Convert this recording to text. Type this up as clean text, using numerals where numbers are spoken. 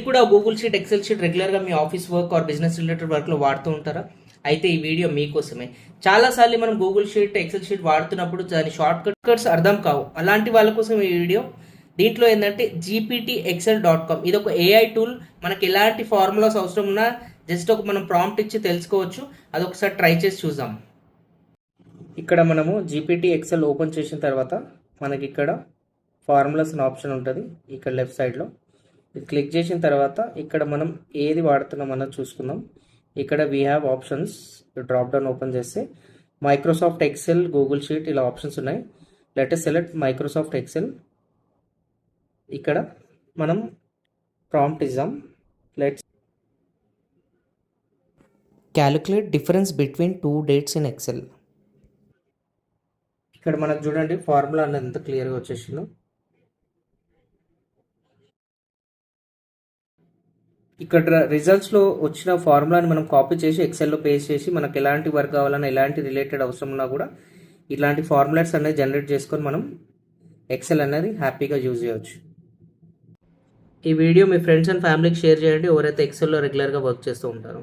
కూడా Google sheet, excel sheet రెగ్యులర్గా మీ office work or business related వర్క్లో వాడుతూ ఉంటారా? అయితే ఈ వీడియో మీకోసమే. చాలాసార్లు మనం గూగుల్ షీట్, ఎక్సెల్ షీట్ వాడుతున్నప్పుడు దాని షార్ట్ కట్స్ అర్థం కావు. అలాంటి వాళ్ళ కోసం ఈ వీడియో. దీంట్లో ఏంటంటే gptexcel.com ఇది ఒక ఏఐ టూల్. మనకి ఎలాంటి ఫార్ములాస్ అవసరం ఉన్నా జస్ట్ ఒక మనం ప్రాంప్ట్ ఇచ్చి తెలుసుకోవచ్చు. అదొకసారి ట్రై చేసి చూద్దాం. ఇక్కడ మనము జీపీటీ ఎక్సెల్ ఓపెన్ చేసిన తర్వాత మనకి ఇక్కడ ఫార్ములాస్ అనే ఆప్షన్ ఉంటుంది. ఇక్కడ లెఫ్ట్ సైడ్లో ఇది క్లిక్ చేసిన తర్వాత ఇక్కడ మనం ఏది వాడుతున్నాం అన్నది చూసుకుందాం. ఇక్కడ we have options. Drop down open చేస్తే మైక్రోసాఫ్ట్ ఎక్సెల్, గూగుల్ షీట్ ఇలా ఆప్షన్స్ ఉన్నాయి. Let us select Microsoft Excel. ఇక్కడ మనం ప్రాంప్ట్ ఇద్దాం. Let's calculate difference between 2 dates in Excel. ఇక్కడ మనకు చూడండి ఫార్ములా అనేది ఎంత క్లియర్గా వచ్చేసిందో. ఇక్కడ రిజల్ట్స్లో వచ్చిన ఫార్ములాని మనం కాపీ చేసి ఎక్సెల్లో పేస్ట్ చేసి మనకు ఎలాంటి వర్క్ కావాలన్నా, ఎలాంటి రిలేటెడ్ అవసరం ఉన్నా కూడా ఇలాంటి ఫార్ములాస్ అనేది జనరేట్ చేసుకొని మనం ఎక్సెల్ అనేది హ్యాపీగా యూజ్ చేయవచ్చు. ఈ వీడియో మీ ఫ్రెండ్స్ అండ్ ఫ్యామిలీకి షేర్ చేయండి, ఎవరైతే ఎక్సెల్లో రెగ్యులర్గా వర్క్ చేస్తూ ఉంటారో.